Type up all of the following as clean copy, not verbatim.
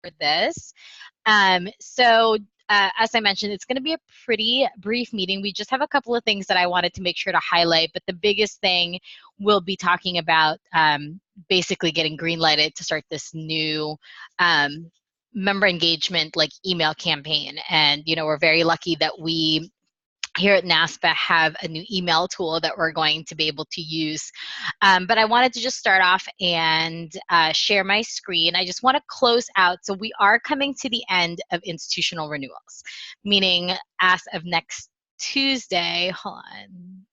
for this. As I mentioned, it's going to be a pretty brief meeting. We just have a couple of things that I wanted to make sure to highlight, but the biggest thing we'll be talking about basically getting green lighted to start this new member engagement like email campaign. And, we're very lucky that we here at NASPA have a new email tool that we're going to be able to use. But I wanted to just start off and share my screen. I just want to close out. So we are coming to the end of institutional renewals, meaning as of next Tuesday, hold on.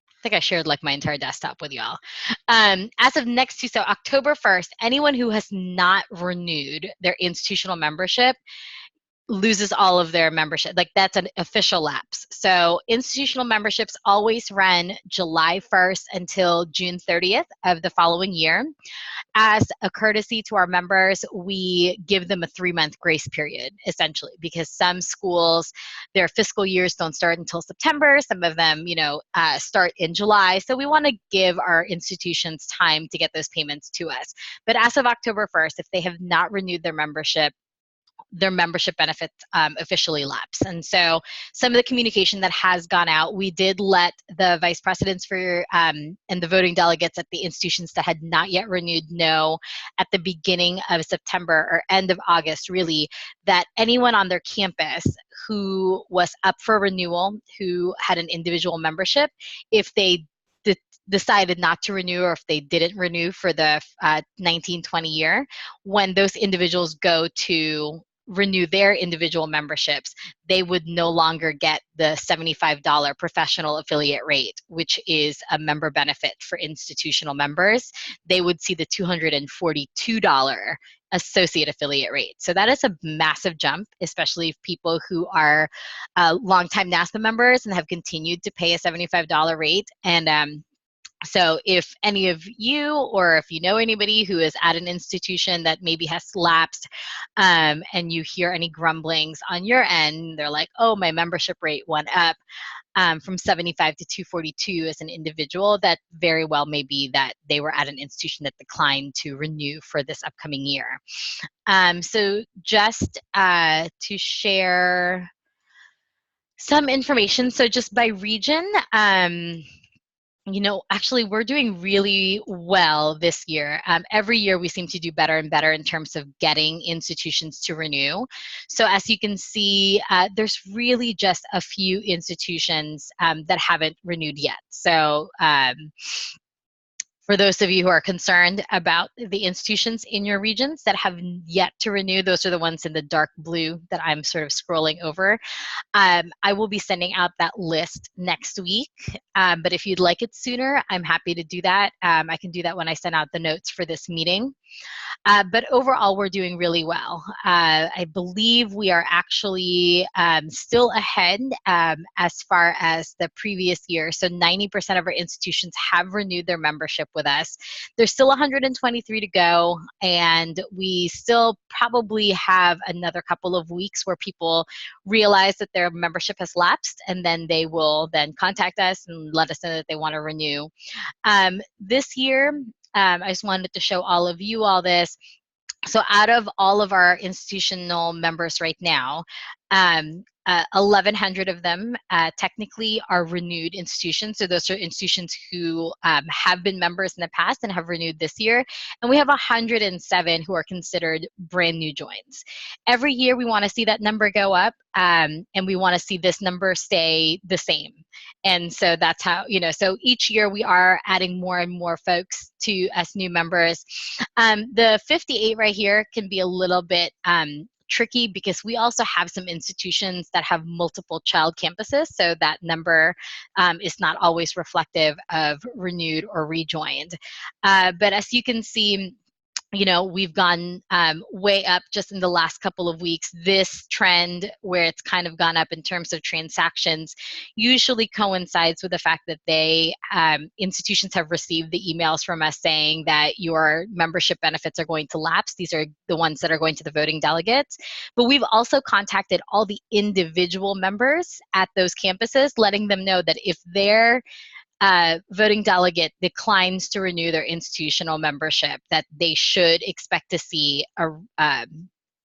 I think I shared like my entire desktop with y'all. As of next Tuesday, so October 1st, anyone who has not renewed their institutional membership loses all of their membership. Like that's an official lapse. So institutional memberships always run July 1st until June 30th of the following year. As a courtesy to our members, we give them a 3-month grace period, essentially, because some schools, their fiscal years don't start until September. Some of them, start in July. So we want to give our institutions time to get those payments to us. But as of October 1st, if they have not renewed their membership benefits officially lapse. And so some of the communication that has gone out, we did let the vice presidents and the voting delegates at the institutions that had not yet renewed know at the beginning of September or end of August, really, that anyone on their campus who was up for renewal, who had an individual membership, if they decided not to renew or if they didn't renew for the 1920 year, when those individuals go to renew their individual memberships, they would no longer get the $75 professional affiliate rate, which is a member benefit for institutional members. They would see the $242 associate affiliate rate. So that is a massive jump, especially if people who are longtime NASPA members and have continued to pay a $75 rate. And so if any of you or if you know anybody who is at an institution that maybe has lapsed and you hear any grumblings on your end, they're like, oh, my membership rate went up from 75 to 242 as an individual, that very well may be that they were at an institution that declined to renew for this upcoming year. So just to share some information, so just by region, actually, we're doing really well this year. Every year, we seem to do better and better in terms of getting institutions to renew. So as you can see, there's really just a few institutions that haven't renewed yet. So for those of you who are concerned about the institutions in your regions that have yet to renew, those are the ones in the dark blue that I'm sort of scrolling over. I will be sending out that list next week, but if you'd like it sooner, I'm happy to do that. I can do that when I send out the notes for this meeting. But overall, we're doing really well. I believe we are actually still ahead as far as the previous year. So 90% of our institutions have renewed their membership with us. There's still 123 to go, and we still probably have another couple of weeks where people realize that their membership has lapsed, and then they will then contact us and let us know that they want to renew. This year, I just wanted to show all of you all this. So out of all of our institutional members right now, 1,100 of them technically are renewed institutions. So those are institutions who have been members in the past and have renewed this year. And we have 107 who are considered brand new joins. Every year we want to see that number go up, and we want to see this number stay the same. And so that's how, so each year we are adding more and more folks to us new members. The 58 right here can be a little bit tricky because we also have some institutions that have multiple child campuses, so that number is not always reflective of renewed or rejoined. But as you can see, we've gone way up just in the last couple of weeks. This trend where it's kind of gone up in terms of transactions usually coincides with the fact that institutions have received the emails from us saying that your membership benefits are going to lapse. These are the ones that are going to the voting delegates. But we've also contacted all the individual members at those campuses, letting them know that if their voting delegate declines to renew their institutional membership, that they should expect to see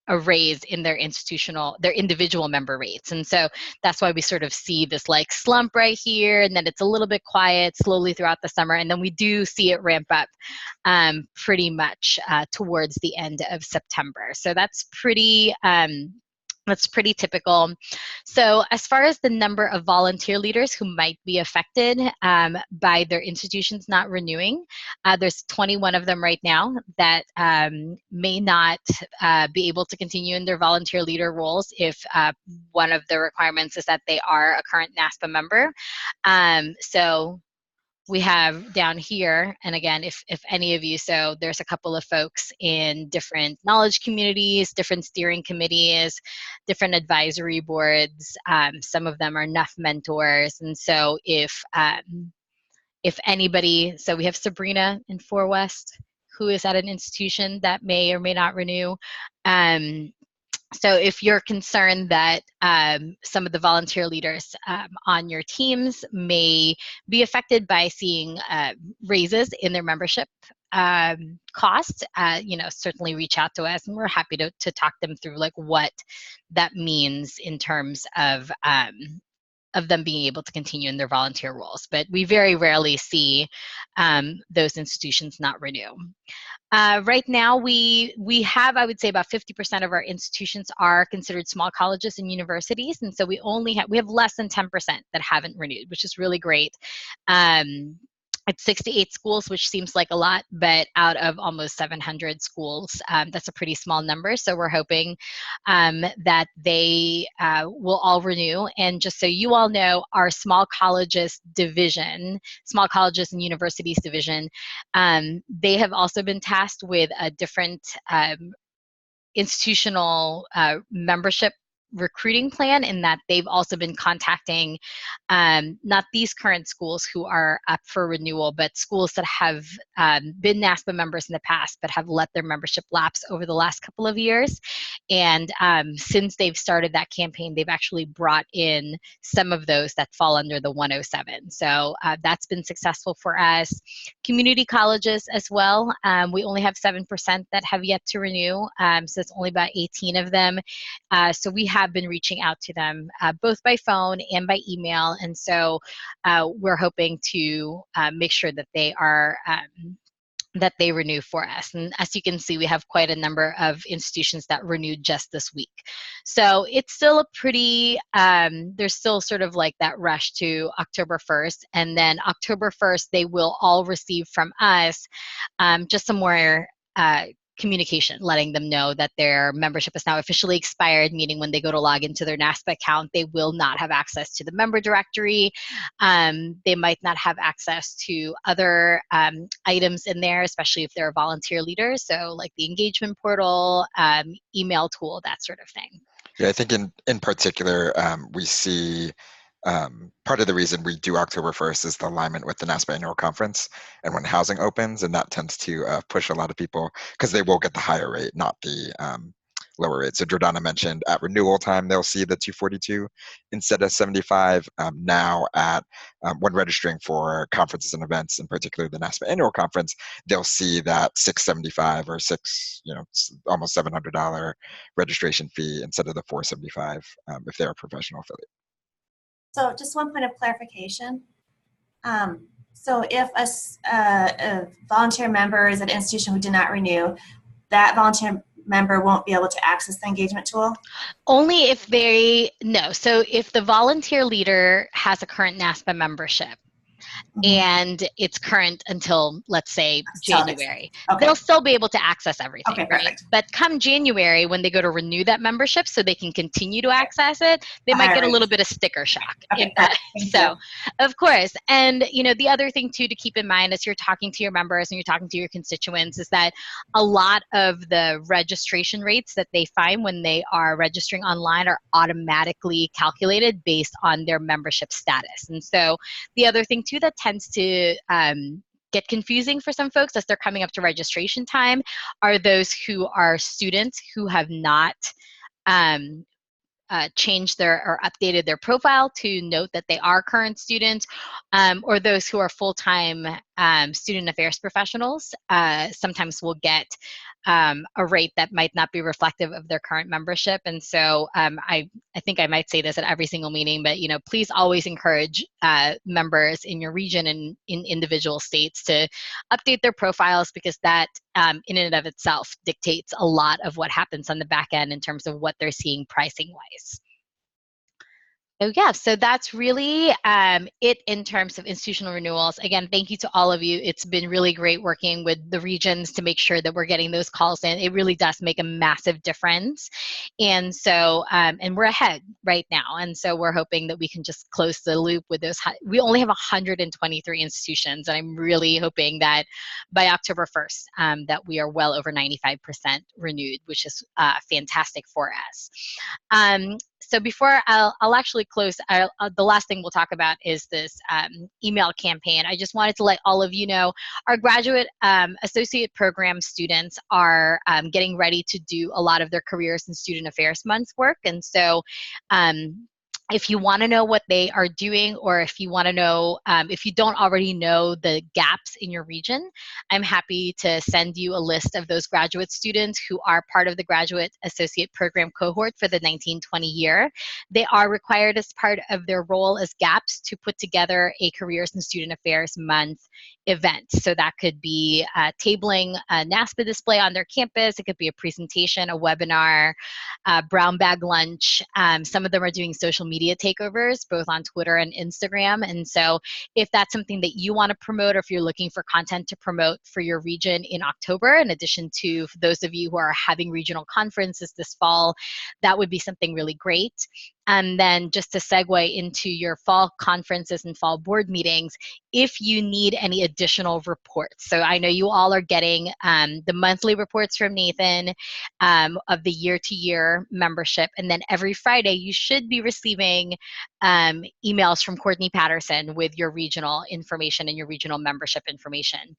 a raise in their individual member rates. And so that's why we sort of see this like slump right here, and then it's a little bit quiet slowly throughout the summer, and then we do see it ramp up pretty much towards the end of September. So that's pretty typical. So as far as the number of volunteer leaders who might be affected by their institutions not renewing, there's 21 of them right now that may not be able to continue in their volunteer leader roles if one of the requirements is that they are a current NASPA member. So we have down here, and again, if any of you, so there's a couple of folks in different knowledge communities, different steering committees, different advisory boards. Some of them are NUF mentors. And so if anybody, so we have Sabrina in 4 West, who is at an institution that may or may not renew. So if you're concerned that some of the volunteer leaders on your teams may be affected by seeing raises in their membership cost, certainly reach out to us, and we're happy to talk them through like what that means in terms of them being able to continue in their volunteer roles. But we very rarely see those institutions not renew. Right now, we have, I would say, about 50% of our institutions are considered small colleges and universities, and so we have less than 10% that haven't renewed, which is really great. It's 68 schools, which seems like a lot, but out of almost 700 schools, that's a pretty small number. So we're hoping that they will all renew. And just so you all know, our small colleges and universities division, they have also been tasked with a different institutional membership recruiting plan, in that they've also been contacting not these current schools who are up for renewal, but schools that have been NASPA members in the past but have let their membership lapse over the last couple of years. And since they've started that campaign, they've actually brought in some of those that fall under the 107. So that's been successful for us. Community colleges as well. We only have 7% that have yet to renew, so it's only about 18 of them. So we have been reaching out to them both by phone and by email, and so we're hoping to make sure that they are that they renew for us. And as you can see, we have quite a number of institutions that renewed just this week. So it's still a pretty, there's still sort of like that rush to October 1st. And then October 1st, they will all receive from us just some more communication, letting them know that their membership is now officially expired, meaning when they go to log into their NASPA account, they will not have access to the member directory. They might not have access to other items in there, especially if they're a volunteer leader. So like the engagement portal, email tool, that sort of thing. Yeah, I think in particular, we see part of the reason we do October 1st is the alignment with the NASPA annual conference and when housing opens, and that tends to push a lot of people because they will get the higher rate, not the lower rate. So Jordana mentioned at renewal time, they'll see the 242 instead of 75. Now when registering for conferences and events, in particular the NASPA annual conference, they'll see that 675 or almost $700 registration fee instead of the 475 if they're a professional affiliate. So just one point of clarification. So if a volunteer member is at an institution who did not renew, that volunteer member won't be able to access the engagement tool? Only if so if the volunteer leader has a current NASPA membership, and it's current until, let's say, January. Okay. They'll still be able to access everything, okay, right? Perfect. But come January, when they go to renew that membership so they can continue to access it, they might get a little bit of sticker shock. Okay, so, of course. And, the other thing, too, to keep in mind as you're talking to your members and you're talking to your constituents is that a lot of the registration rates that they find when they are registering online are automatically calculated based on their membership status. And so the other thing, too, that tends to get confusing for some folks as they're coming up to registration time are those who are students who have not changed or updated their profile to note that they are current students, or those who are full-time student affairs professionals sometimes will get a rate that might not be reflective of their current membership. And so I think I might say this at every single meeting, but please always encourage members in your region and in individual states to update their profiles, because that in and of itself dictates a lot of what happens on the back end in terms of what they're seeing pricing wise. Oh yeah, so that's really it in terms of institutional renewals. Again, thank you to all of you. It's been really great working with the regions to make sure that we're getting those calls in. It really does make a massive difference. And so, and we're ahead right now. And so we're hoping that we can just close the loop with those. We only have 123 institutions, and I'm really hoping that by October 1st, that we are well over 95% renewed, which is fantastic for us. So before I'll actually close, the last thing we'll talk about is this email campaign. I just wanted to let all of you know our graduate associate program students are getting ready to do a lot of their careers and student affairs months work. And so if you want to know what they are doing, or if you want to know, if you don't already know the gaps in your region, I'm happy to send you a list of those graduate students who are part of the graduate associate program cohort for the 1920 year. They are required as part of their role as GAPs to put together a careers and student affairs month event. So that could be tabling a NASPA display on their campus. It could be a presentation, a webinar, brown bag lunch. Some of them are doing social media takeovers, both on Twitter and Instagram. And so if that's something that you want to promote, or if you're looking for content to promote for your region in October, in addition to those of you who are having regional conferences this fall, that would be something really great. And then just to segue into your fall conferences and fall board meetings, if you need any additional reports. So I know you all are getting the monthly reports from Nathan of the year-to-year membership. And then every Friday, you should be receiving emails from Courtney Patterson with your regional information and your regional membership information.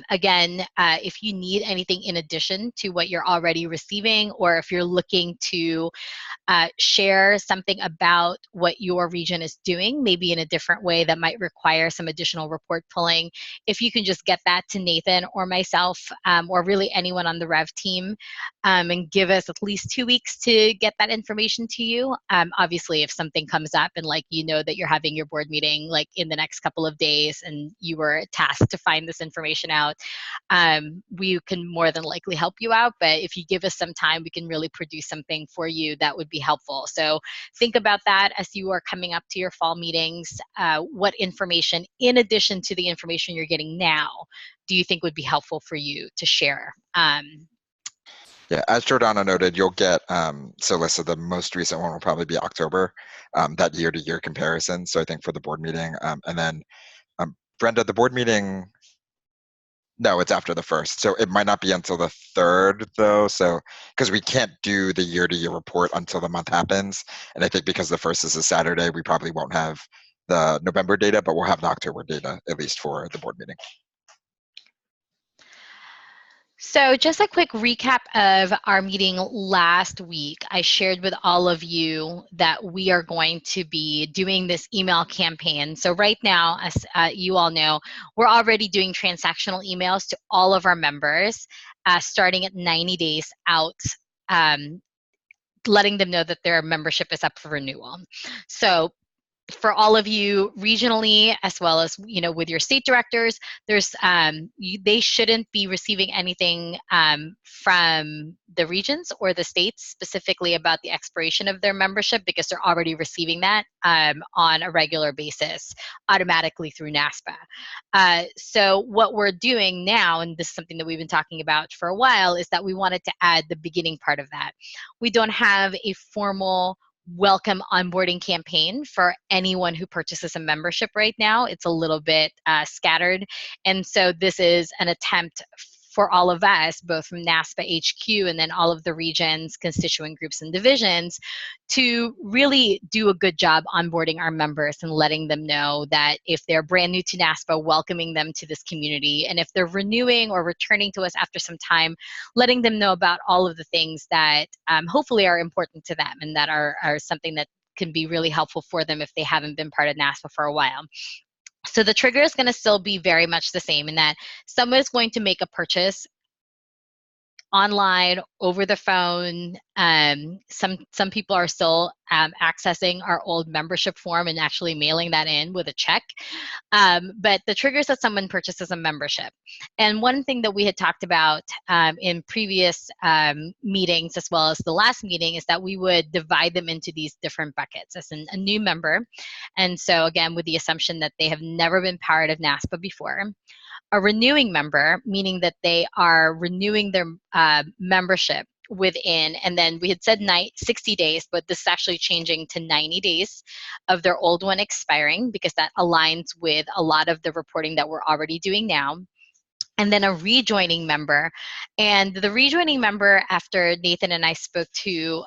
Again, if you need anything in addition to what you're already receiving, or if you're looking to share something about what your region is doing, maybe in a different way that might require some additional report pulling, if you can just get that to Nathan or myself, or really anyone on the Rev team, and give us at least 2 weeks to get that information to you. Obviously, if something comes up and that you're having your board meeting in the next couple of days and you were tasked to find this information out, we can more than likely help you out. But if you give us some time, we can really produce something for you that would be helpful. So think about that as you are coming up to your fall meetings. What information, in addition to the information you're getting now, do you think would be helpful for you to share? Yeah, as Jordana noted, you'll get, so Lisa, the most recent one will probably be October, that year-to-year comparison. So I think for the board meeting, and then Brenda, the board meeting, no, it's after the 1st. So it might not be until the 3rd though. So, because we can't do the year-to-year report until the month happens. And I think because the 1st is a Saturday, we probably won't have the November data, but we'll have the October data, at least for the board meeting. So just a quick recap of our meeting last week. I shared with all of you that we are going to be doing this email campaign. So right now, as you all know, we're already doing transactional emails to all of our members, starting at 90 days out, letting them know that their membership is up for renewal. So for all of you regionally, as well as with your state directors, there's they shouldn't be receiving anything from the regions or the states specifically about the expiration of their membership, because they're already receiving that on a regular basis automatically through NASPA. So what we're doing now, and this is something that we've been talking about for a while, is that we wanted to add the beginning part of that. We don't have a formal welcome onboarding campaign for anyone who purchases a membership right now. It's a little bit scattered. And so this is an attempt for all of us, both from NASPA HQ and then all of the regions, constituent groups, and divisions, to really do a good job onboarding our members and letting them know that if they're brand new to NASPA, welcoming them to this community. And if they're renewing or returning to us after some time, letting them know about all of the things that hopefully are important to them and that are something that can be really helpful for them if they haven't been part of NASPA for a while. So the trigger is going to still be very much the same in that someone is going to make a purchase online, over the phone. Some people are still accessing our old membership form and actually mailing that in with a check. But the trigger is that someone purchases a membership. And one thing that we had talked about in previous meetings, as well as the last meeting, is that we would divide them into these different buckets as a new member. And so again, with the assumption that they have never been part of NASPA before. A renewing member, meaning that they are renewing their membership within, and then we had said 60 days, but this is actually changing to 90 days of their old one expiring, because that aligns with a lot of the reporting that we're already doing now. And then a rejoining member. And the rejoining member, after Nathan and I spoke to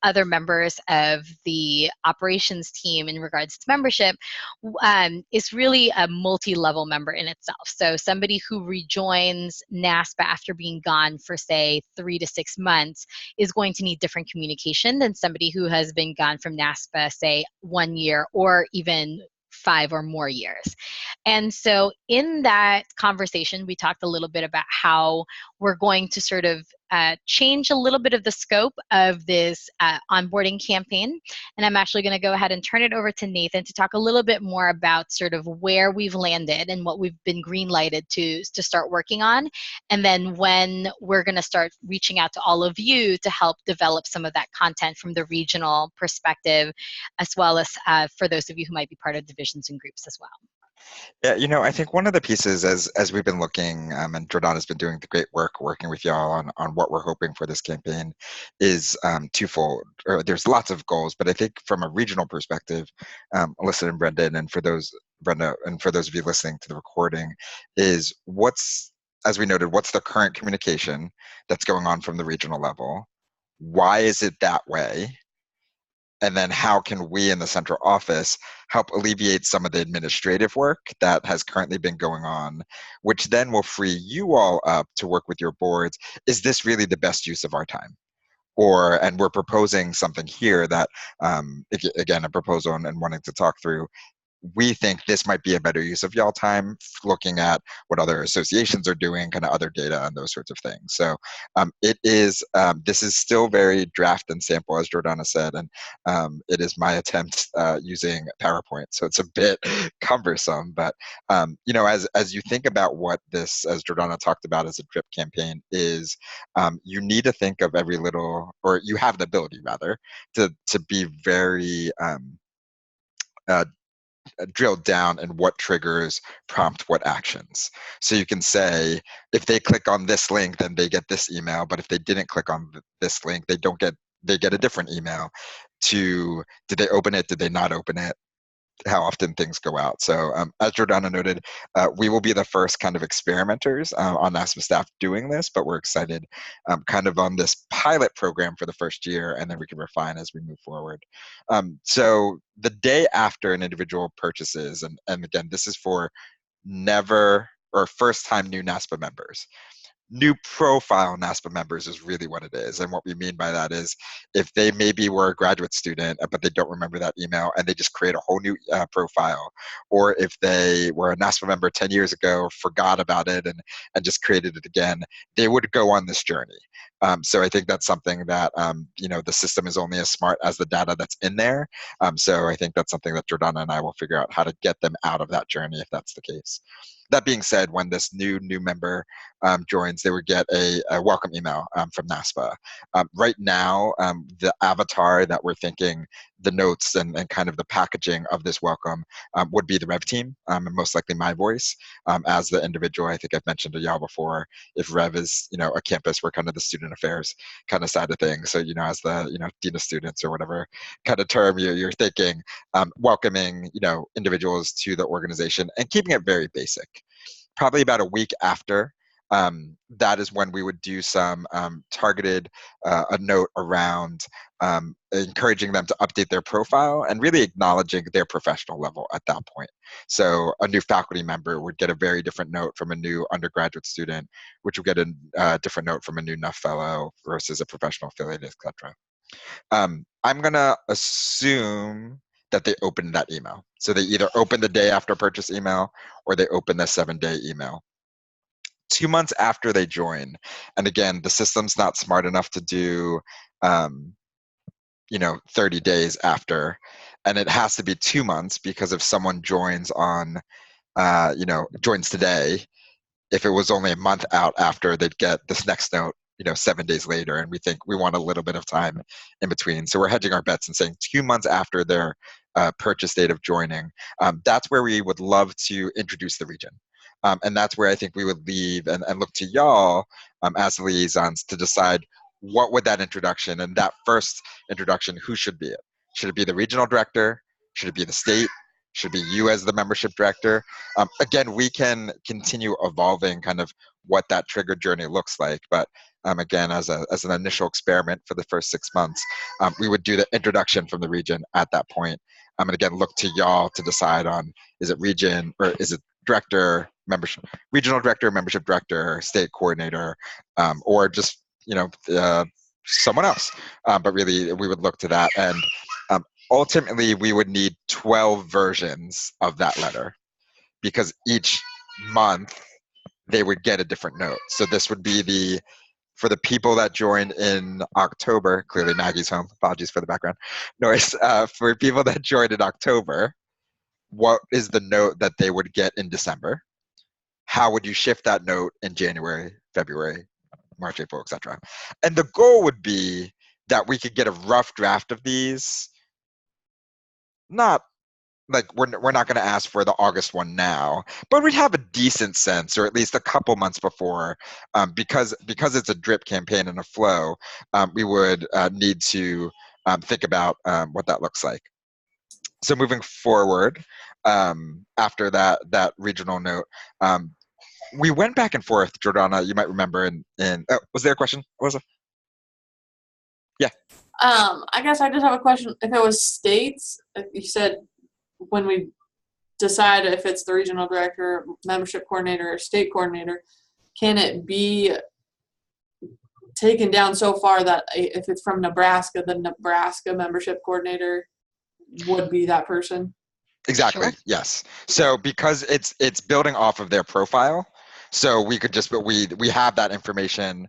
other members of the operations team in regards to membership, is really a multi-level member in itself. So somebody who rejoins NASPA after being gone for, say, 3 to 6 months is going to need different communication than somebody who has been gone from NASPA, say, 1 year or even 5 or more years. And so in that conversation, we talked a little bit about how we're going to sort of change a little bit of the scope of this onboarding campaign. And I'm actually going to go ahead and turn it over to Nathan to talk a little bit more about sort of where we've landed and what we've been green-lighted to start working on. And then when we're going to start reaching out to all of you to help develop some of that content from the regional perspective, as well as for those of you who might be part of divisions and groups as well. Yeah, I think one of the pieces as we've been looking, and Jordana's been doing the great work working with y'all on what we're hoping for this campaign, is twofold. There's lots of goals, but I think from a regional perspective, Alyssa and Brenda, and for those of you listening to the recording, is as we noted, what's the current communication that's going on from the regional level? Why is it that way? And then how can we in the central office help alleviate some of the administrative work that has currently been going on, which then will free you all up to work with your boards. Is this really the best use of our time? And we're proposing something here that, again, a proposal and wanting to talk through, we think this might be a better use of y'all time, looking at what other associations are doing, kind of other data and those sorts of things. So this is still very draft and sample, as Jordana said, and it is my attempt using PowerPoint. So it's a bit cumbersome, but as you think about what this, as Jordana talked about as a drip campaign is, you need to think of every little, or you have the ability rather, to be very drilled down in what triggers prompt what actions. So you can say, if they click on this link, then they get this email. But if they didn't click on this link, they get a different email. Did they open it? Did they not open it? How often things go out. So as Jordana noted, we will be the first kind of experimenters on NASPA staff doing this, but we're excited kind of on this pilot program for the first year, and then we can refine as we move forward. So the day after an individual purchases, and again, this is for never or first time new NASPA members. New profile NASPA members is really what it is. And what we mean by that is if they maybe were a graduate student, but they don't remember that email and they just create a whole new profile, or if they were a NASPA member 10 years ago, forgot about it and just created it again, they would go on this journey. So I think that's something that, the system is only as smart as the data that's in there. So I think that's something that Jordana and I will figure out how to get them out of that journey if that's the case. That being said, when this new member joins, they would get a welcome email from NASPA. Right now, the avatar that we're thinking, the notes and kind of the packaging of this welcome would be the Rev team, and most likely my voice as the individual. I think I've mentioned to y'all before, if Rev is, a campus, we're kind of the student affairs kind of side of things. So, as the, dean of students or whatever kind of term you're thinking, welcoming, individuals to the organization and keeping it very basic. Probably about a week after that is when we would do some targeted a note around encouraging them to update their profile and really acknowledging their professional level at that point. So a new faculty member would get a very different note from a new undergraduate student, which would get a different note from a new NUF fellow versus a professional affiliate, etc. I'm gonna assume that they opened that email. So they either open the day after purchase email or they open the 7-day email. 2 months after they join, and again, the system's not smart enough to do, 30 days after, and it has to be 2 months because if someone joins on, joins today, if it was only a month out after, they'd get this next note, 7 days later, and we think we want a little bit of time in between. So we're hedging our bets and saying 2 months after their purchase date of joining, that's where we would love to introduce the region. And that's where I think we would leave and look to y'all as liaisons to decide what would that introduction and that first introduction, who should be it? Should it be the regional director? Should it be the state? Should it be you as the membership director? Again, we can continue evolving kind of what that trigger journey looks like. But again, as an initial experiment for the first 6 months, we would do the introduction from the region at that point. And again, look to y'all to decide on, is it region or is it director, membership, regional director, membership director, state coordinator, or just, someone else. But really, we would look to that. And ultimately, we would need 12 versions of that letter because each month they would get a different note. So this would be for the people that joined in October, clearly Maggie's home, apologies for the background noise. For people that joined in October, what is the note that they would get in December? How would you shift that note in January, February, March, April, etc.? And the goal would be that we could get a rough draft of these. Not like we're not going to ask for the August one now, but we'd have a decent sense, or at least a couple months before, because it's a drip campaign and a flow. We would need to think about what that looks like. So moving forward, after that regional note, we went back and forth. Jordana, you might remember. Was there a question? What was it? Yeah. I guess I just have a question. If it was states, if you said when we decide if it's the regional director, membership coordinator, or state coordinator, can it be taken down so far that if it's from Nebraska, the Nebraska membership coordinator would be that person? Exactly. Sure. Yes. So because it's building off of their profile, so we could just, we have that information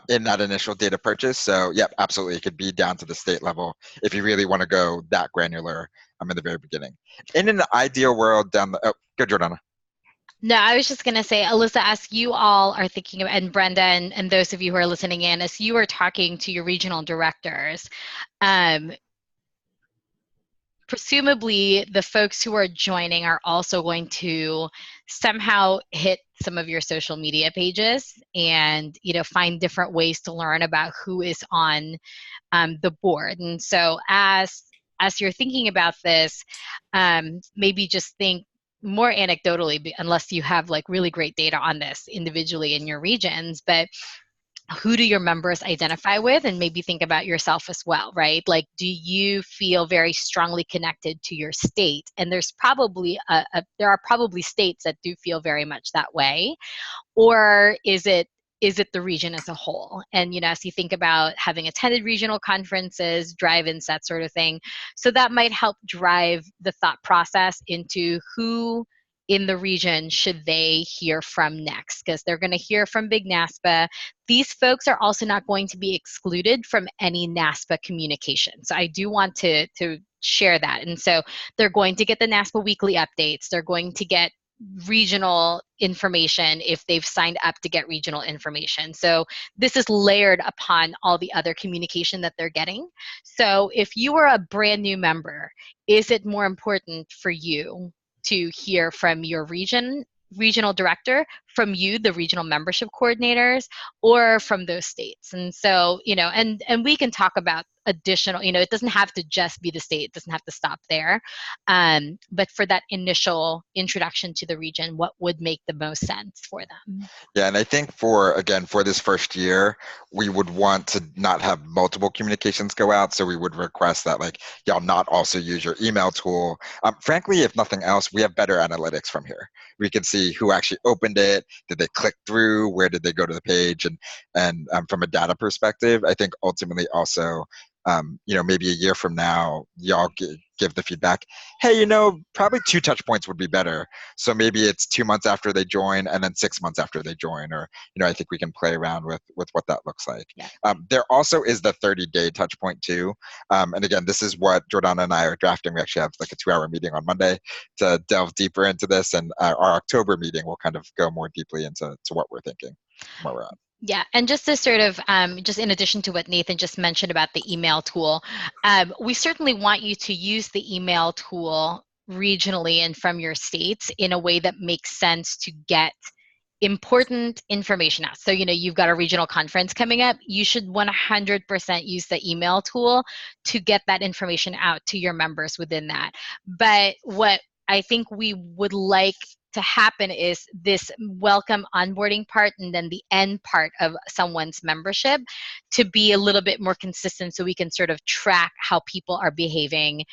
in that initial data purchase. So yep, absolutely, it could be down to the state level if you really want to go that granular in the very beginning. In an ideal world, go Jordana. No, I was just going to say, Alyssa, as you all are thinking of, and Brenda and those of you who are listening in, as you are talking to your regional directors, presumably the folks who are joining are also going to somehow hit some of your social media pages and find different ways to learn about who is on the board. And so as you're thinking about this, maybe just think more anecdotally, unless you have like really great data on this individually in your regions, but who do your members identify with, and maybe think about yourself as well, right? Like, do you feel very strongly connected to your state? And there's probably there are probably states that do feel very much that way, or is it the region as a whole? And as you think about having attended regional conferences, drive-ins, that sort of thing, so that might help drive the thought process into who in the region should they hear from next, because they're going to hear from Big NASPA. These folks are also not going to be excluded from any NASPA communication. So I do want to share that. And so they're going to get the NASPA weekly updates. They're going to get regional information if they've signed up to get regional information. So this is layered upon all the other communication that they're getting. So if you are a brand new member, is it more important for you to hear from your regional director from you, the regional membership coordinators, or from those states. And so, and we can talk about additional, it doesn't have to just be the state, it doesn't have to stop there. But for that initial introduction to the region, what would make the most sense for them? Yeah, and I think for this first year, we would want to not have multiple communications go out. So we would request that y'all not also use your email tool. Frankly, if nothing else, we have better analytics from here. We can see who actually opened it, did they click through, where did they go to the page, and from a data perspective, I think ultimately also, maybe a year from now, y'all give the feedback, hey, probably 2 touch points would be better. So maybe it's 2 months after they join and then 6 months after they join, or, I think we can play around with what that looks like. Yeah. There also is the 30-day touch point too. And again, this is what Jordana and I are drafting. We actually have a 2-hour meeting on Monday to delve deeper into this. And our October meeting will kind of go more deeply into what we're thinking, where we're at. Yeah, and just to sort of, just in addition to what Nathan just mentioned about the email tool, we certainly want you to use the email tool regionally and from your states in a way that makes sense to get important information out. So, you've got a regional conference coming up, you should 100% use the email tool to get that information out to your members within that. But what I think we would like to happen is this welcome onboarding part and then the end part of someone's membership to be a little bit more consistent, so we can sort of track how people are behaving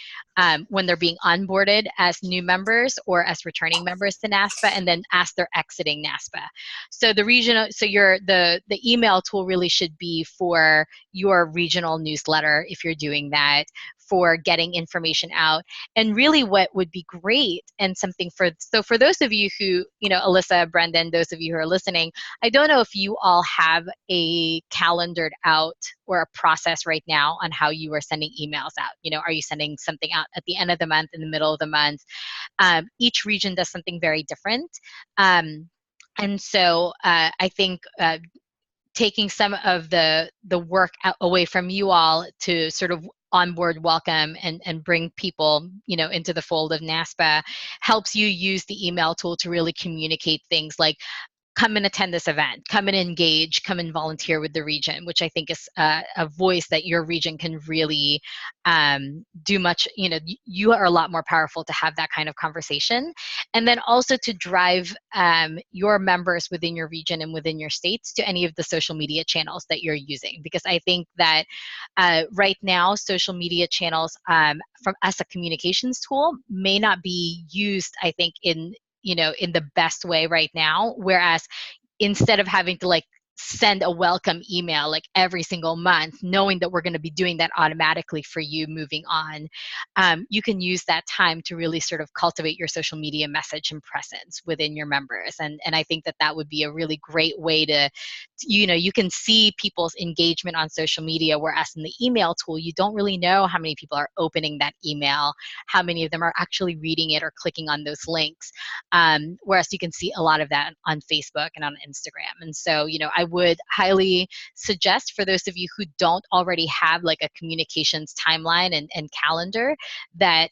when they're being onboarded as new members or as returning members to NASPA, and then as they're exiting NASPA. So the email tool really should be for your regional newsletter if you're doing that, for getting information out. And really what would be great, and something for those of you who, Alyssa, Brendan, those of you who are listening, I don't know if you all have a calendared out or a process right now on how you are sending emails out. Are you sending something out at the end of the month, in the middle of the month? Each region does something very different. And so I think taking some of the work away from you all to sort of onboard, welcome, and bring people, into the fold of NASPA helps you use the email tool to really communicate things like, come and attend this event, come and engage, come and volunteer with the region, which I think is a voice that your region can really do much. You are a lot more powerful to have that kind of conversation. And then also to drive your members within your region and within your states to any of the social media channels that you're using. Because I think that right now, social media channels from as a communications tool may not be used, I think, in the best way right now. Whereas instead of having to send a welcome email every single month, knowing that we're going to be doing that automatically for you moving on, you can use that time to really sort of cultivate your social media message and presence within your members. And I think that would be a really great way to, you can see people's engagement on social media, whereas in the email tool, you don't really know how many people are opening that email, how many of them are actually reading it or clicking on those links. Whereas you can see a lot of that on Facebook and on Instagram. And so, I would highly suggest, for those of you who don't already have a communications timeline and calendar, that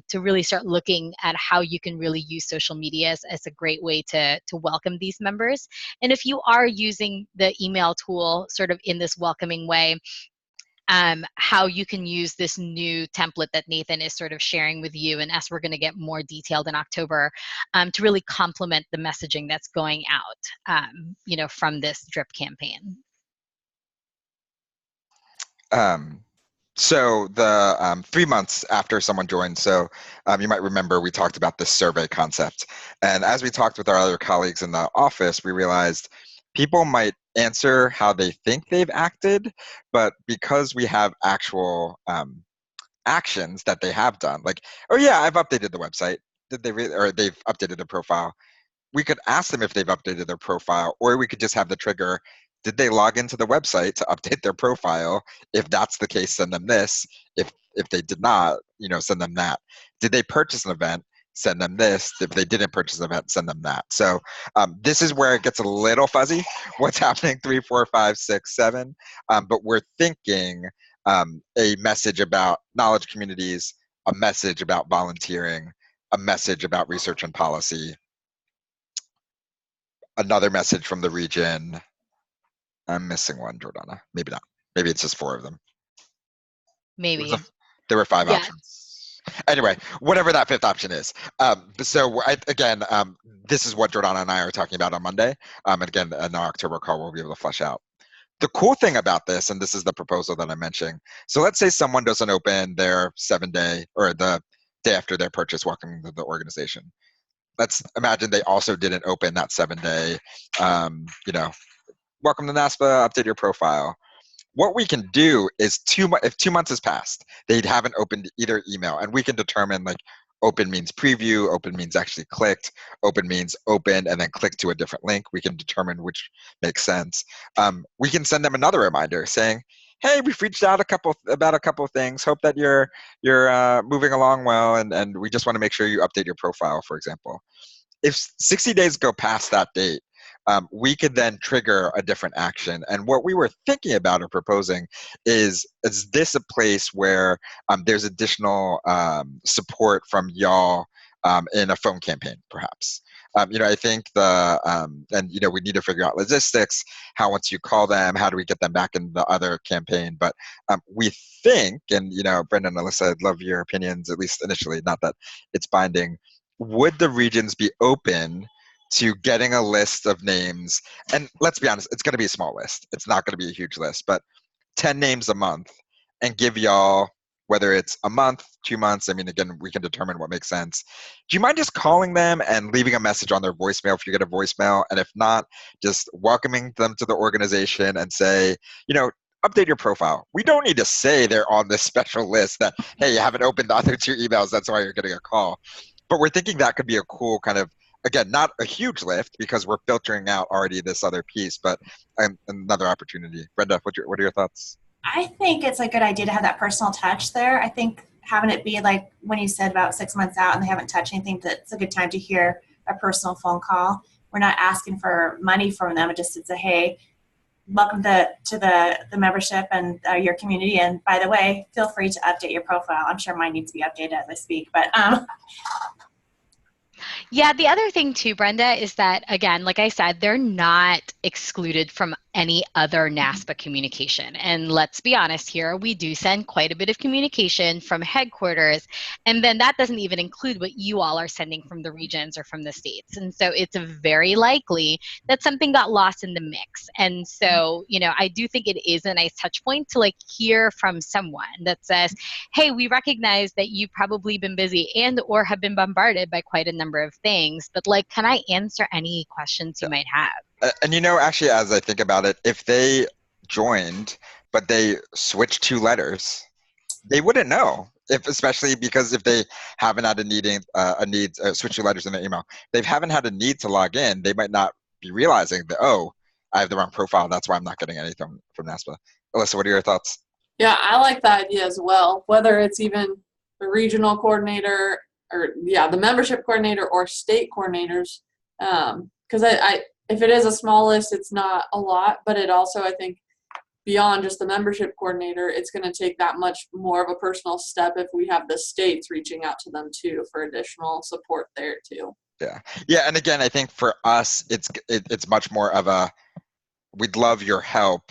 to really start looking at how you can really use social media as a great way to welcome these members. And if you are using the email tool sort of in this welcoming way, how you can use this new template that Nathan is sort of sharing with you, and as we're going to get more detailed in October, to really complement the messaging that's going out, from this DRIP campaign. So the 3 months after someone joins, so you might remember we talked about this survey concept. And as we talked with our other colleagues in the office, we realized people might answer how they think they've acted, but because we have actual actions that they have done, oh yeah, I've updated the website. Did they really, or they've updated their profile? We could ask them if they've updated their profile, or we could just have the trigger, did they log into the website to update their profile? If that's the case, send them this. If they did not, send them that. Did they purchase an event? Send them this. If they didn't purchase an event, send them that. So this is where it gets a little fuzzy, what's happening 3, 4, 5, 6, 7. But we're thinking a message about knowledge communities, a message about volunteering, a message about research and policy, another message from the region. I'm missing one, Jordana. Maybe not. Maybe it's just 4 of them. Maybe. There were 5 Yes. options. Anyway, whatever that 5th option is. So again, this is what Jordana and I are talking about on Monday. And again, in our October call, we'll be able to flesh out. The cool thing about this, and this is the proposal that I'm mentioning. So let's say someone doesn't open their 7-day or the day after their purchase welcoming to the organization. Let's imagine they also didn't open that 7-day, welcome to NASPA, update your profile. What we can do is if 2 months has passed, they haven't opened either email, and we can determine like open means preview, open means actually clicked, open means opened and then clicked to a different link. We can determine which makes sense. We can send them another reminder saying, hey, we've reached out about a couple of things. Hope that you're moving along well, and we just want to make sure you update your profile, for example. If 60 days go past that date, we could then trigger a different action. And what we were thinking about or proposing is this a place where there's additional support from y'all in a phone campaign, perhaps? I think we need to figure out logistics. How, once you call them, how do we get them back in the other campaign? But we think, and Brendan and Alyssa, I'd love your opinions, at least initially, not that it's binding. Would the regions be open to getting a list of names? And let's be honest, it's going to be a small list. It's not going to be a huge list, but 10 names a month, and give y'all, whether it's a month, 2 months, again, we can determine what makes sense. Do you mind just calling them and leaving a message on their voicemail if you get a voicemail? And if not, just welcoming them to the organization and say, update your profile. We don't need to say they're on this special list that, hey, you haven't opened the other 2 emails, that's why you're getting a call. But we're thinking that could be a cool kind of, again, not a huge lift because we're filtering out already this other piece, but another opportunity. Brenda, what are your thoughts? I think it's a good idea to have that personal touch there. I think having it be like when you said about 6 months out and they haven't touched anything, that's a good time to hear a personal phone call. We're not asking for money from them. It just to say, hey, welcome to the membership and your community. And by the way, feel free to update your profile. I'm sure mine needs to be updated as I speak, but Yeah, the other thing too, Brenda, is that, again, like I said, they're not excluded from any other NASPA communication. And let's be honest here, we do send quite a bit of communication from headquarters, and then that doesn't even include what you all are sending from the regions or from the states. And so it's very likely that something got lost in the mix. And so, I do think it is a nice touch point to like hear from someone that says, hey, we recognize that you've probably been busy and or have been bombarded by quite a number of things, but like, can I answer any questions you might have? And actually, as I think about it, if they joined, but they switched 2 letters, they wouldn't know. Especially because if they haven't had switch 2 letters in their email, they haven't had a need to log in, they might not be realizing that, oh, I have the wrong profile. That's why I'm not getting anything from NASPA. Alyssa, what are your thoughts? Yeah, I like that idea as well. Whether it's even the regional coordinator or the membership coordinator or state coordinators, because if it is a small list, it's not a lot, but it also, I think, beyond just the membership coordinator, it's going to take that much more of a personal step if we have the states reaching out to them too for additional support there too. Yeah, and again, I think for us, it's much more of a, we'd love your help,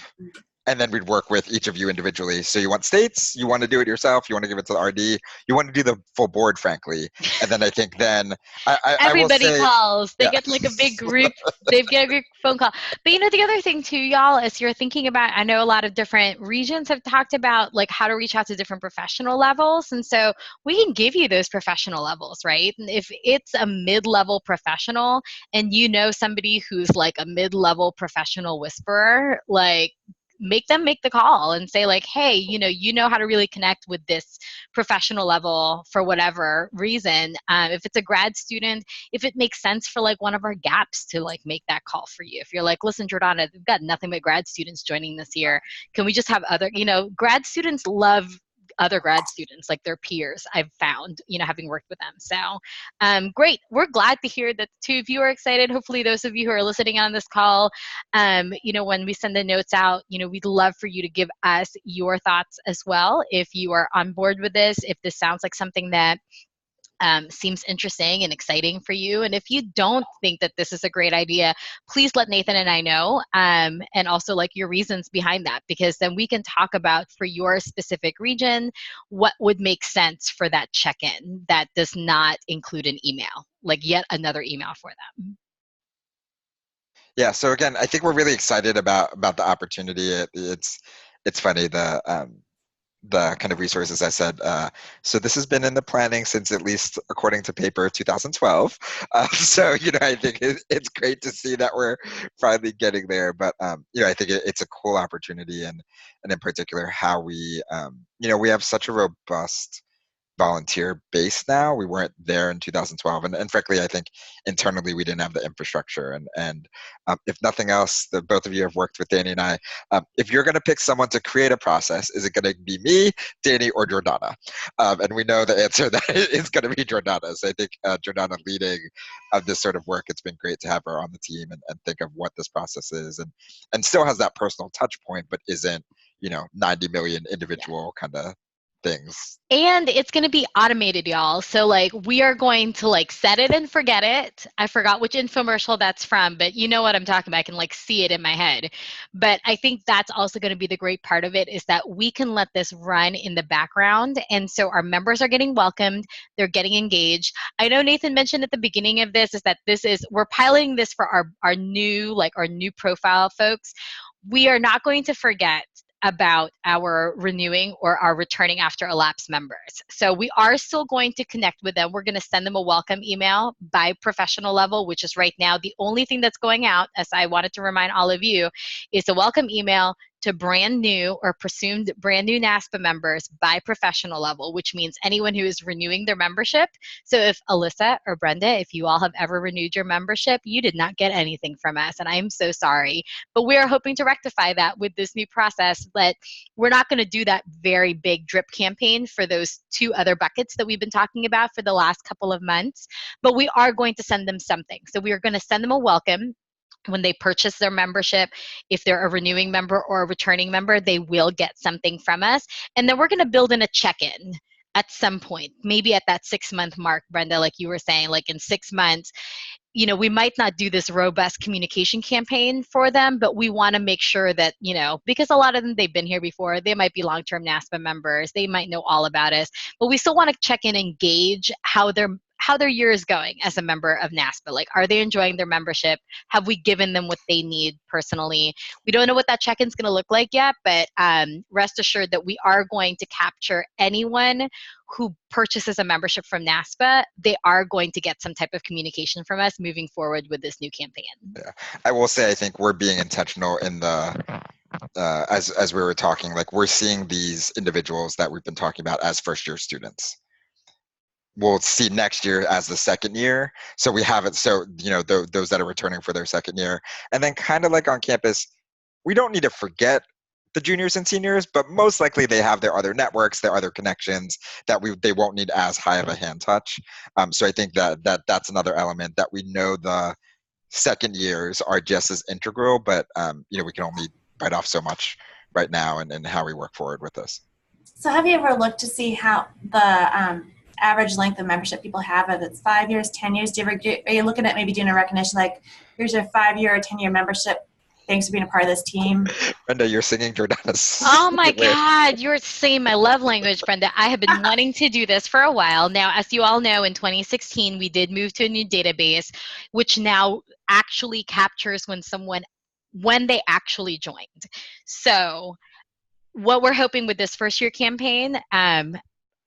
and then we'd work with each of you individually. So you want states, you want to do it yourself, you want to give it to the RD, you want to do the full board, frankly. And then I think everybody I will say, calls. They get like a big group. They get a big phone call. But the other thing too, y'all, as you're thinking about, I know a lot of different regions have talked about like how to reach out to different professional levels. And so we can give you those professional levels, right? And if it's a mid-level professional and somebody who's like a mid-level professional whisperer, like, make them make the call and say like, hey, you know how to really connect with this professional level for whatever reason. If it's a grad student, if it makes sense for like one of our gaps to like make that call for you. If you're like, listen, Jordana, we've got nothing but grad students joining this year. Can we just have other, grad students love other grad students, like their peers, I've found, having worked with them. So great. We're glad to hear that the 2 of you are excited. Hopefully those of you who are listening on this call, when we send the notes out, we'd love for you to give us your thoughts as well. If you are on board with this, if this sounds like something that seems interesting and exciting for you. And if you don't think that this is a great idea, please let Nathan and I know, and also like your reasons behind that, because then we can talk about for your specific region, what would make sense for that check-in that does not include an email, like yet another email for them. Yeah. So again, I think we're really excited about the opportunity. It's funny, the kind of resources I said. So this has been in the planning since, at least according to paper, 2012. So I think it's great to see that we're finally getting there. But I think it's a cool opportunity, and in particular how we we have such a robust volunteer base now. We weren't there in 2012, and frankly, I think internally we didn't have the infrastructure. And if nothing else, the both of you have worked with Danny and I. If you're going to pick someone to create a process, is it going to be me, Danny, or Jordana? And we know the answer that it's going to be Jordana. So I think Jordana leading this sort of work, it's been great to have her on the team and think of what this process is, and still has that personal touch point, but isn't 90 million individual kind of things. And it's going to be automated, y'all. So like we are going to like set it and forget it. I forgot which infomercial that's from, but you know what I'm talking about. I can like see it in my head. But I think that's also going to be the great part of it, is that we can let this run in the background. And so our members are getting welcomed. They're getting engaged. I know Nathan mentioned at the beginning of this is that we're piloting this for our new profile folks. We are not going to forget about our renewing or our returning after elapsed members. So we are still going to connect with them. We're going to send them a welcome email by professional level, which is right now the only thing that's going out, as I wanted to remind all of you, is a welcome email to brand new or presumed brand new NASPA members by professional level, which means anyone who is renewing their membership. So if Alyssa or Brenda, if you all have ever renewed your membership, you did not get anything from us, and I'm so sorry. But we are hoping to rectify that with this new process. But we're not going to do that very big drip campaign for those two other buckets that we've been talking about for the last couple of months. But we are going to send them something. So we are going to send them a welcome. When they purchase their membership, if they're a renewing member or a returning member, they will get something from us. And then we're going to build in a check-in at some point, maybe at that 6-month mark, Brenda, like you were saying, like in 6 months. We might not do this robust communication campaign for them, but we want to make sure that, because a lot of them, they've been here before, they might be long-term NASPA members, they might know all about us, but we still want to check in and gauge how their year is going as a member of NASPA. Like, are they enjoying their membership? Have we given them what they need personally? We don't know what that check-in is going to look like yet, but rest assured that we are going to capture anyone who purchases a membership from NASPA. They are going to get some type of communication from us moving forward with this new campaign. Yeah, I will say, I think we're being intentional in the as we were talking, like we're seeing these individuals that we've been talking about as first-year students. We'll see next year as the second year. So we have it. So, those that are returning for their second year. And then kind of like on campus, we don't need to forget the juniors and seniors, but most likely they have their other networks, their other connections that they won't need as high of a hand touch. So I think that's another element that we know the second years are just as integral, but we can only bite off so much right now and how we work forward with this. So have you ever looked to see how the average length of membership people have, if it's 5 years, 10 years? Are you looking at maybe doing a recognition, like here's your 5-year or 10-year membership, thanks for being a part of this team? Brenda, you're singing Jordana's. Oh my God, you're saying my love language, Brenda. I have been wanting to do this for a while. Now, as you all know, in 2016, we did move to a new database, which now actually captures when they actually joined. So what we're hoping with this first year campaign,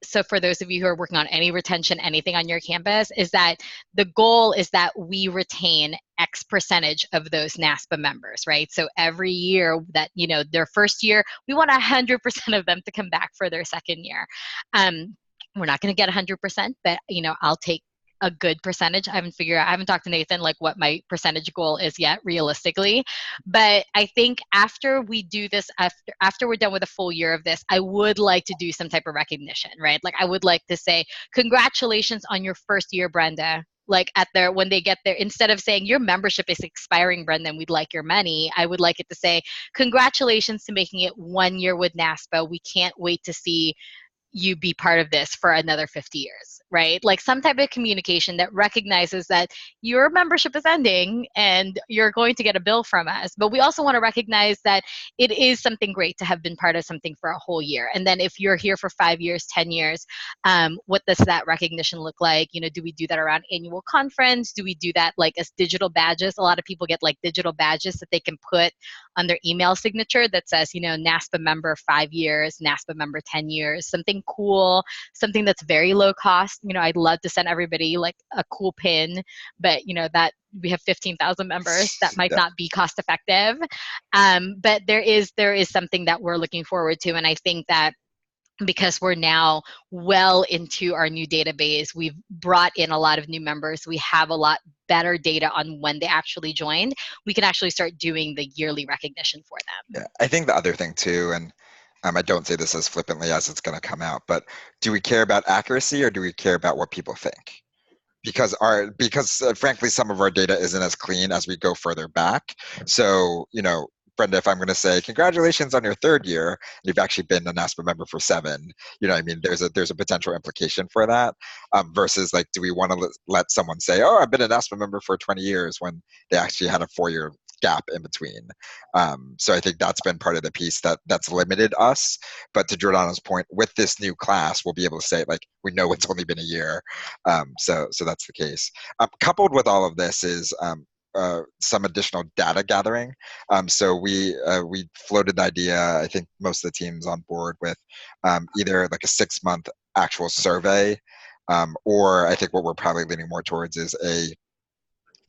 so for those of you who are working on any retention, anything on your campus, is that the goal is that we retain X percentage of those NASPA members, right? So every year that, their first year, we want 100% of them to come back for their second year. We're not going to get 100%, but, I'll take a good percentage. I haven't talked to Nathan like what my percentage goal is yet realistically, but I think after we do this, after we're done with a full year of this, I would like to do some type of recognition, right? Like I would like to say, congratulations on your first year, Brenda. Like when they get there, instead of saying your membership is expiring, Brenda, and we'd like your money, I would like it to say, congratulations to making it 1 year with NASPA. We can't wait to see you be part of this for another 50 years. right? Like some type of communication that recognizes that your membership is ending and you're going to get a bill from us. But we also want to recognize that it is something great to have been part of something for a whole year. And then if you're here for 5 years, 10 years, what does that recognition look like? You know, do we do that around annual conference? Do we do that like as digital badges? A lot of people get like digital badges that they can put on their email signature that says, you know, NASPA member 5 years, NASPA member 10 years, something cool, something that's very low cost. You know, I'd love to send everybody like a cool pin, but you know, that we have 15,000 members, that might Yeah. not be cost effective. But there is something that we're looking forward to. And I think that because we're now well into our new database, we've brought in a lot of new members, we have a lot better data on when they actually joined, we can actually start doing the yearly recognition for them. Yeah, I think the other thing too, and I don't say this as flippantly as it's going to come out, but do we care about accuracy or do we care about what people think? Because frankly, some of our data isn't as clean as we go further back. So, you know, Brenda, if I'm going to say congratulations on your 3rd year, and you've actually been a NASPA member for 7, you know, I mean, there's a potential implication for that. Versus like, do we want to let someone say, oh, I've been a NASPA member for 20 years when they actually had a 4-year gap in between. So I think that's been part of the piece that's limited us. But to Giordano's point, with this new class, we'll be able to say like, we know it's only been a year. So that's the case. Coupled with all of this is some additional data gathering. So we floated the idea, I think most of the team's on board with either like a 6-month actual survey, or I think what we're probably leaning more towards is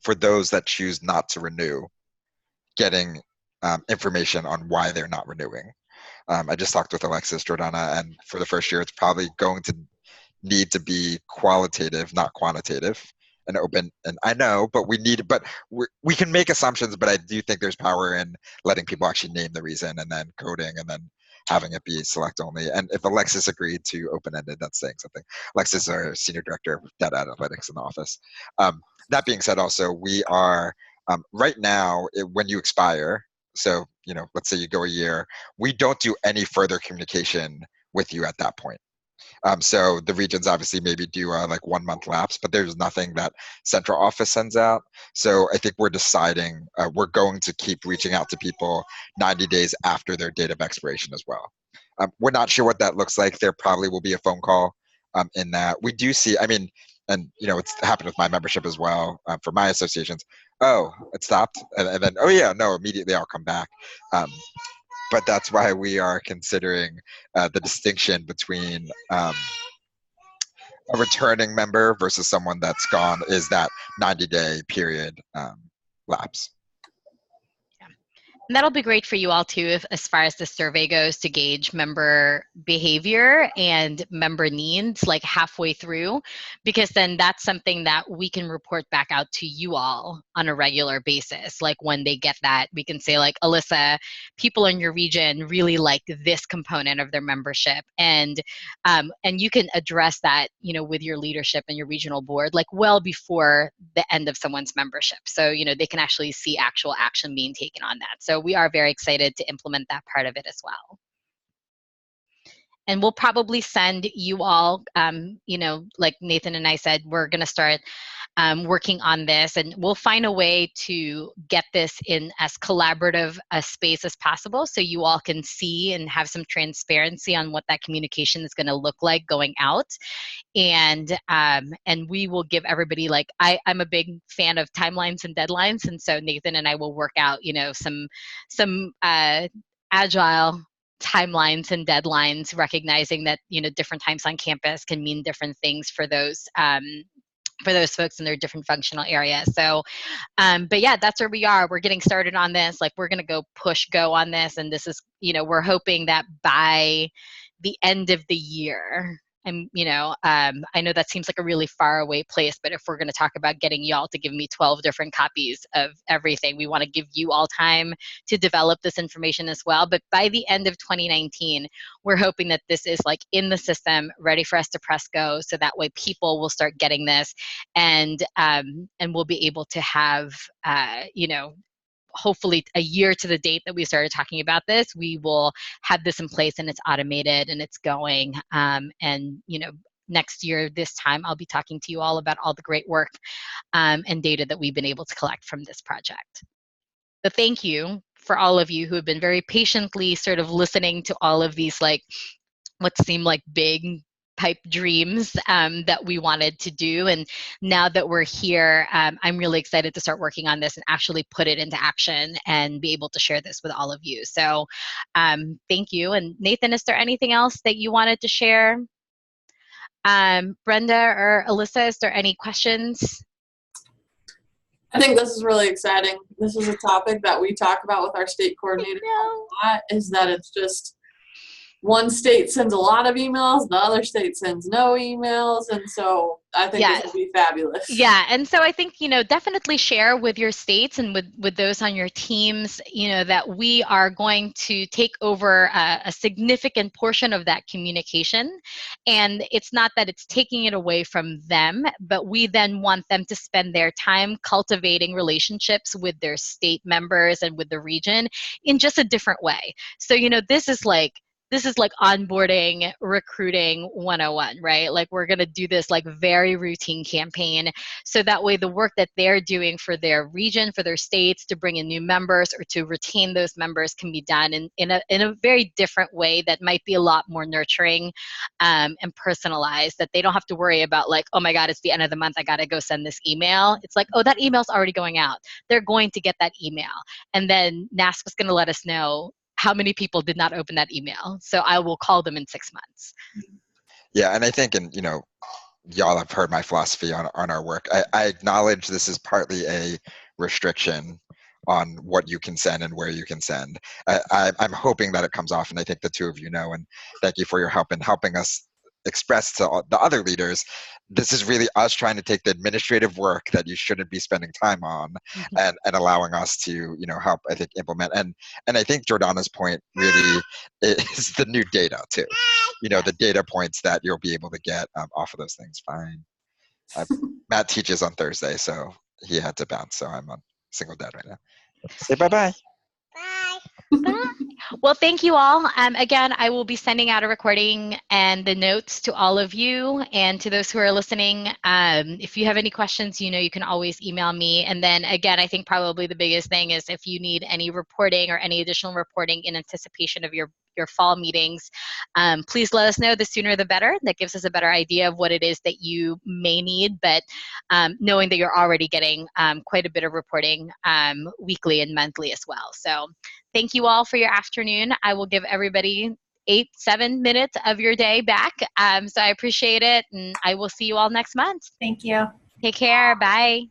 for those that choose not to renew, getting information on why they're not renewing. I just talked with Alexis Jordana, and for the first year, it's probably going to need to be qualitative, not quantitative, and open. And I know, but we can make assumptions, but I do think there's power in letting people actually name the reason and then coding and then having it be select only. And if Alexis agreed to open-ended, that's saying something. Alexis is our senior director of data analytics in the office. That being said, also, we are right now, when you expire, so, you know, let's say you go a year, we don't do any further communication with you at that point. So the regions obviously maybe do like 1-month lapse, but there's nothing that central office sends out. So I think we're deciding we're going to keep reaching out to people 90 days after their date of expiration as well. We're not sure what that looks like. There probably will be a phone call in that. We do see, I mean, and you know, it's happened with my membership as well for my associations. Oh, it stopped. And then, oh yeah, no, immediately I'll come back. But that's why we are considering the distinction between a returning member versus someone that's gone is that 90-day period lapse. And that'll be great for you all too, as far as the survey goes, to gauge member behavior and member needs like halfway through, because then that's something that we can report back out to you all on a regular basis. Like when they get that, we can say like, Alyssa, people in your region really like this component of their membership. And you can address that, you know, with your leadership and your regional board, like well before the end of someone's membership. So, you know, they can actually see actual action being taken on that. So we are very excited to implement that part of it as well. And we'll probably send you all, you know, like Nathan and I said, we're going to start working on this, and we'll find a way to get this in as collaborative a space as possible so you all can see and have some transparency on what that communication is going to look like going out. And we will give everybody, like, I'm a big fan of timelines and deadlines, and so Nathan and I will work out, you know, some agile timelines and deadlines, recognizing that, you know, different times on campus can mean different things for those folks in their different functional areas. So, but yeah, that's where we are. We're getting started on this. Like, we're going to push go on this. And this is, you know, we're hoping that by the end of the year, and, you know, I know that seems like a really far away place, but if we're going to talk about getting y'all to give me 12 different copies of everything, we want to give you all time to develop this information as well. But by the end of 2019, we're hoping that this is like in the system, ready for us to press go. So that way people will start getting this, and we'll be able to have, you know, hopefully a year to the date that we started talking about this, we will have this in place and it's automated and it's going. And, you know, next year, this time, I'll be talking to you all about all the great work and data that we've been able to collect from this project. So thank you for all of you who have been very patiently sort of listening to all of these like what seem like big pipe dreams that we wanted to do. And now that we're here, I'm really excited to start working on this and actually put it into action and be able to share this with all of you. So thank you. And Nathan, is there anything else that you wanted to share? Brenda or Alyssa, is there any questions? I think this is really exciting. This is a topic that we talk about with our state coordinator a lot, is that it's just one state sends a lot of emails, the other state sends no emails, and so I think this will be fabulous. Yeah, and so I think, definitely share with your states and with those on your teams, that we are going to take over a significant portion of that communication. And it's not that it's taking it away from them, but we then want them to spend their time cultivating relationships with their state members and with the region in just a different way. So, this is like onboarding, recruiting 101, right? Like we're going to do this like very routine campaign. So that way the work that they're doing for their region, for their states to bring in new members or to retain those members can be done in a very different way that might be a lot more nurturing and personalized, that they don't have to worry about like, oh my God, it's the end of the month, I got to go send this email. It's like, oh, that email's already going out. They're going to get that email. And then NASPA's going to let us know how many people did not open that email. So I will call them in 6 months. Yeah, and I think, y'all have heard my philosophy on our work. I acknowledge this is partly a restriction on what you can send and where you can send. I'm hoping that it comes off, and I think the two of you know, and thank you for your help in helping us express to all the other leaders, this is really us trying to take the administrative work that you shouldn't be spending time on and allowing us to, help, I think, implement. And I think Jordana's point really is the new data too. The data points that you'll be able to get off of those things. Fine. Matt teaches on Thursday, so he had to bounce. So I'm on single dad right now. Say bye-bye. Bye. Well, thank you all. Again, I will be sending out a recording and the notes to all of you and to those who are listening. If you have any questions, you can always email me. And then again, I think probably the biggest thing is if you need any reporting or any additional reporting in anticipation of your fall meetings, please let us know. The sooner the better. That gives us a better idea of what it is that you may need, but knowing that you're already getting quite a bit of reporting weekly and monthly as well. So thank you all for your afternoon. I will give everybody 7 minutes of your day back. So I appreciate it, and I will see you all next month. Thank you. Take care. Bye.